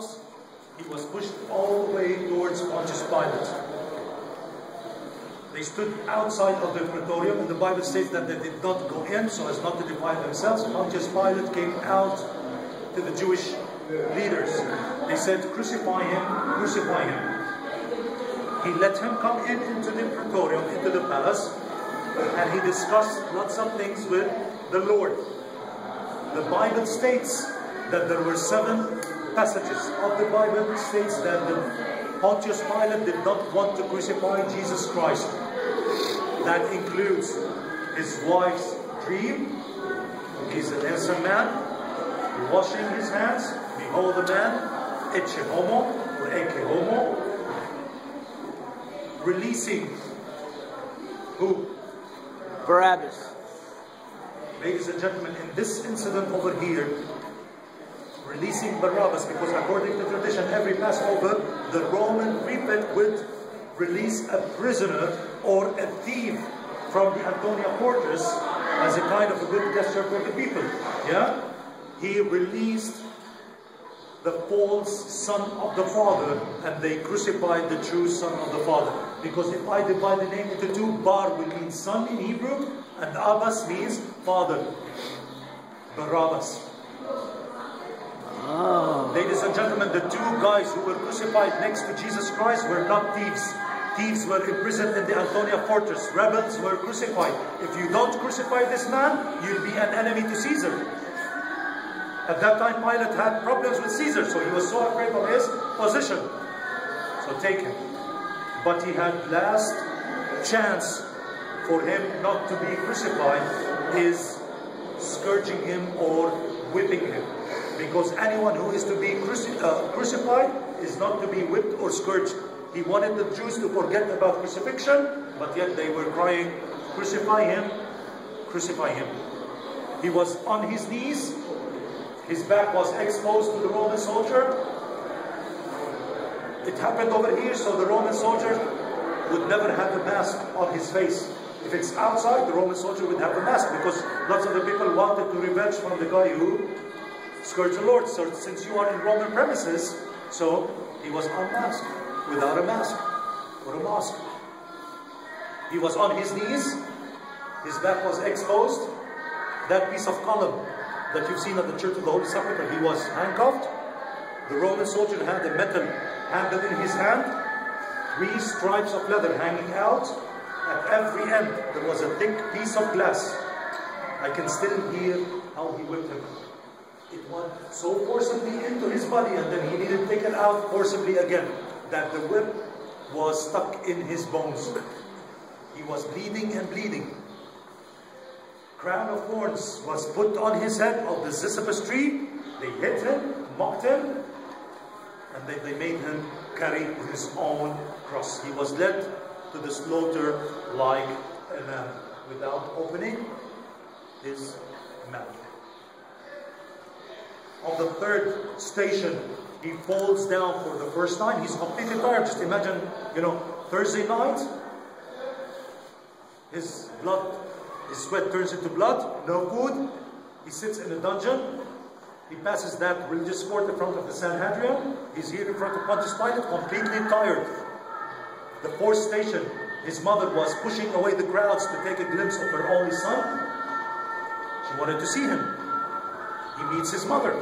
house, he was pushed all the way towards Pontius Pilate. They stood outside of the praetorium, and the Bible states that they did not go in so as not to defile themselves. Pontius Pilate came out to the Jewish leaders. They said, crucify him, crucify him. He let him come into the praetorium, into the palace, and he discussed lots of things with the Lord. The Bible states that there were 7 passages of the Bible states that Pontius Pilate did not want to crucify Jesus Christ. That includes his wife's dream. He's an innocent man, washing his hands. Behold the man, ecce homo, or ecce homo. Releasing who? Abbass. Ladies and gentlemen, in this incident over here, releasing Barabbas, because according to tradition, every Passover, the Roman prefect would release a prisoner or a thief from the Antonia fortress as a kind of a good gesture for the people. Yeah? He released the false son of the father, and they crucified the true son of the father. Because if I divide the name into 2, Bar will mean son in Hebrew, and Abbass means father. Barabbas. Ladies and gentlemen, the 2 guys who were crucified next to Jesus Christ were not thieves. Thieves were imprisoned in the Antonia fortress. Rebels were crucified. If you don't crucify this man, you'll be an enemy to Caesar. At that time, Pilate had problems with Caesar, so he was so afraid of his position. So take him. But he had last chance for him not to be crucified is scourging him or whipping him. Because anyone who is to be crucified is not to be whipped or scourged. He wanted the Jews to forget about crucifixion, but yet they were crying, crucify him, crucify him. He was on his knees, his back was exposed to the Roman soldier. It happened over here, so the Roman soldier would never have a mask on his face. If it's outside, the Roman soldier would have a mask, because lots of the people wanted to revenge from the guy who scourged the Lord. So since you are in Roman premises, so he was unmasked, without a mask or a mask. He was on his knees, his back was exposed. That piece of column that you've seen at the Church of the Holy Sepulchre, he was handcuffed. The Roman soldier had a metal handle in his hand, 3 stripes of leather hanging out. At every end there was a thick piece of glass. I can still hear how he whipped him. It went so forcibly into his body, and then he needed to take it out forcibly again, that the whip was stuck in his bones. He was bleeding and bleeding. Crown of thorns was put on his head of the Sisyphus tree. They hit him, mocked him, and then they made him carry his own cross. He was led to the slaughter like a lamb, without opening his mouth. On the 3rd station, he falls down for the first time. He's completely tired. Just imagine, Thursday night, his sweat turns into blood, no food. He sits in a dungeon. He passes that religious court in front of the Sanhedrin. He's here in front of Pontius Pilate, completely tired. The 4th station, his mother was pushing away the crowds to take a glimpse of her only son. She wanted to see him. He meets his mother.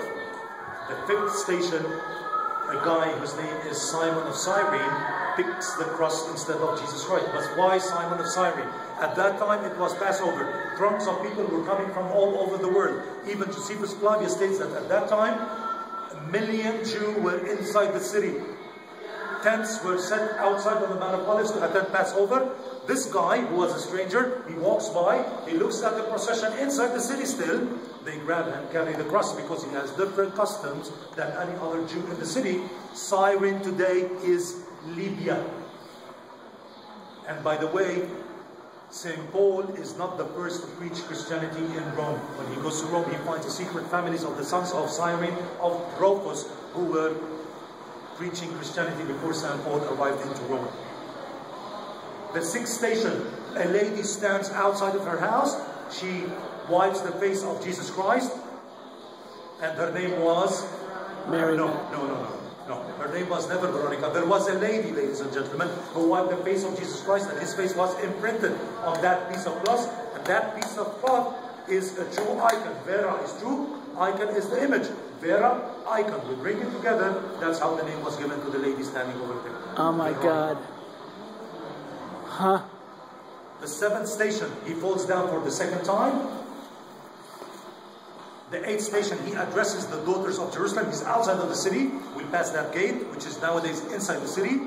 The 5th station, a guy whose name is Simon of Cyrene picks the cross instead of Jesus Christ. But why Simon of Cyrene? At that time it was Passover. Throngs of people were coming from all over the world. Even Josephus Flavius states that at that time, 1 million Jews were inside the city. Tents were set outside on the Mount of Olives to attend Passover. This guy, who was a stranger, he walks by, he looks at the procession inside the city still. They grab and carry the cross because he has different customs than any other Jew in the city. Cyrene today is Libya. And by the way, St. Paul is not the first to preach Christianity in Rome. When he goes to Rome, he finds the secret families of the sons of Cyrene, of Tropos, who were preaching Christianity before St. Paul arrived into Rome. The 6th station, a lady stands outside of her house. She wipes the face of Jesus Christ, and her name was Mary. No. No, her name was never Veronica. There was a lady, ladies and gentlemen, who wiped the face of Jesus Christ, and his face was imprinted on that piece of cloth. And that piece of cloth is a true icon. Vera is true, icon is the image. Vera, icon. We bring it together. That's how the name was given to the lady standing over there. Oh my God. Huh? The seventh station, he falls down for the second time. The eighth station, he addresses the daughters of Jerusalem. He's outside of the city. We pass that gate, which is nowadays inside the city.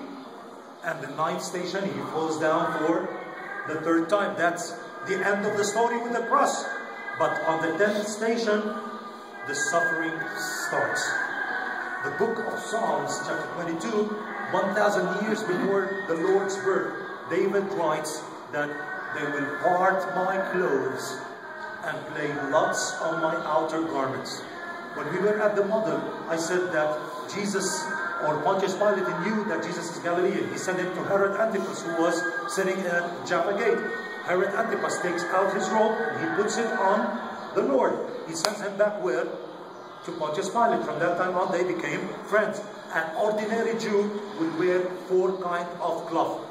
And the ninth station, he falls down for the third time. That's the end of the story with the cross. But on the 10th station, the suffering starts. The book of Psalms, chapter 22, 1,000 years before the Lord's birth, David writes that they will part my clothes and play lots on my outer garments. When we were at the model, I said that Jesus, or Pontius Pilate, knew that Jesus is Galilean. He sent him to Herod Antipas, who was sitting at Jaffa Gate. Herod Antipas takes out his robe and he puts it on the Lord. He sends him back where? To Pontius Pilate. From that time on, they became friends. An ordinary Jew will wear 4 kinds of cloth.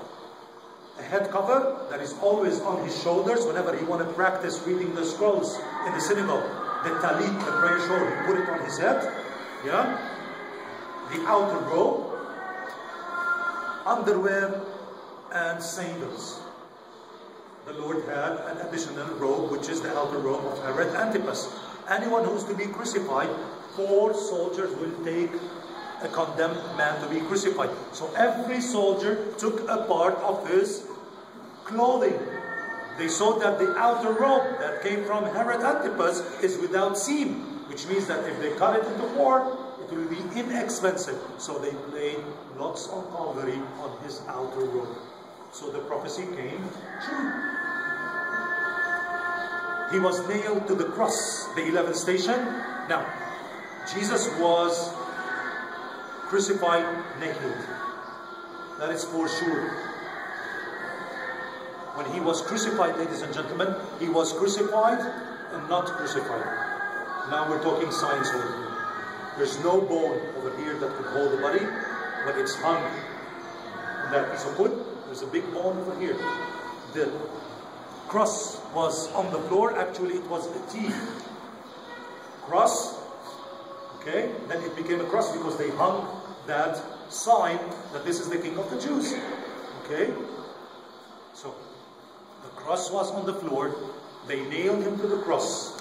A head cover that is always on his shoulders whenever he wanted to practice reading the scrolls in the synagogue. The talit, the prayer shawl, he put it on his head. Yeah. The outer robe, underwear, and sandals. The Lord had an additional robe, which is the outer robe of Herod Antipas. Anyone who's to be crucified, 4 soldiers will take a condemned man to be crucified. So every soldier took a part of his clothing. They saw that the outer robe that came from Herod Antipas is without seam, which means that if they cut it into 4, it will be inexpensive. So they laid lots of Calvary on his outer robe. So the prophecy came true. He was nailed to the cross, the 11th station. Now, Jesus was crucified naked. That is for sure. When he was crucified, ladies and gentlemen, he was crucified and not crucified. Now we're talking science over here. There's no bone over here that could hold the body when it's hung on that piece of wood. There's a big bone over here. The cross was on the floor. Actually, it was a T cross. Okay, then it became a cross because they hung that sign that this is the King of the Jews. Okay, so the cross was on the floor. They nailed him to the cross,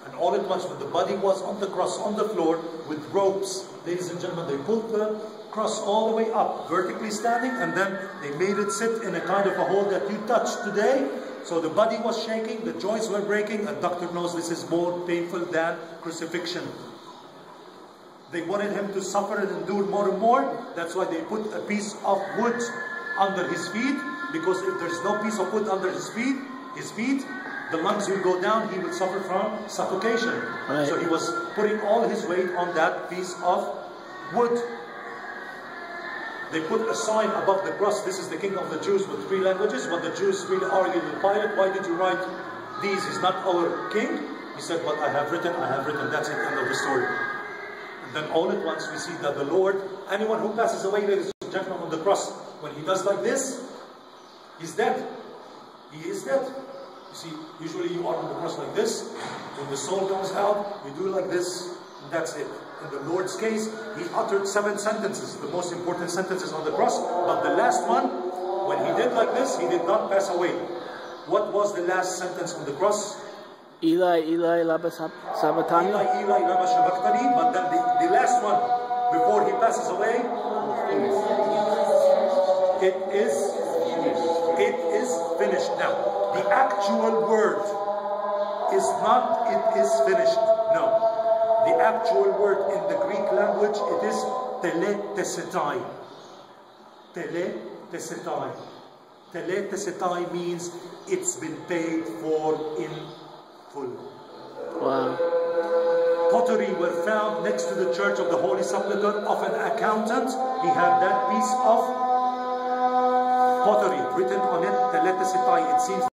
and all at once, when the body was on the cross on the floor with ropes, ladies and gentlemen, they pulled the cross all the way up, vertically standing, and then they made it sit in a kind of a hole that you touch today. So the body was shaking, the joints were breaking, and doctor knows this is more painful than crucifixion. They wanted him to suffer and endure more and more. That's why they put a piece of wood under his feet, because if there's no piece of wood under his feet, the lungs will go down, he will suffer from suffocation. Right. So he was putting all his weight on that piece of wood. They put a sign above the cross, this is the King of the Jews, with 3 languages. When the Jews really argued with Pilate, why did you write these? He's not our king. He said, but I have written. That's the end of the story. And then all at once we see that the Lord, anyone who passes away, ladies and gentlemen, on the cross, when he does like this, he's dead. He is dead. You see, usually you are on the cross like this. When the soul comes out, you do like this, and that's it. In the Lord's case, he uttered 7 sentences, the most important sentences on the cross. But the last one, when he did like this, he did not pass away. What was the last sentence on the cross? Eli, Eli, lama sabachthani. Eli, Eli, lama sabachthani. But then the last one, before he passes away, it is finished. Now, the actual word is not "it is finished." No. The actual word in the Greek language, it is teletesetai. Teletesetai. Teletesetai means it's been paid for in full. Wow. Pottery were found next to the Church of the Holy Sepulchre of an accountant. He had that piece of pottery written on it, teletesetai. It seems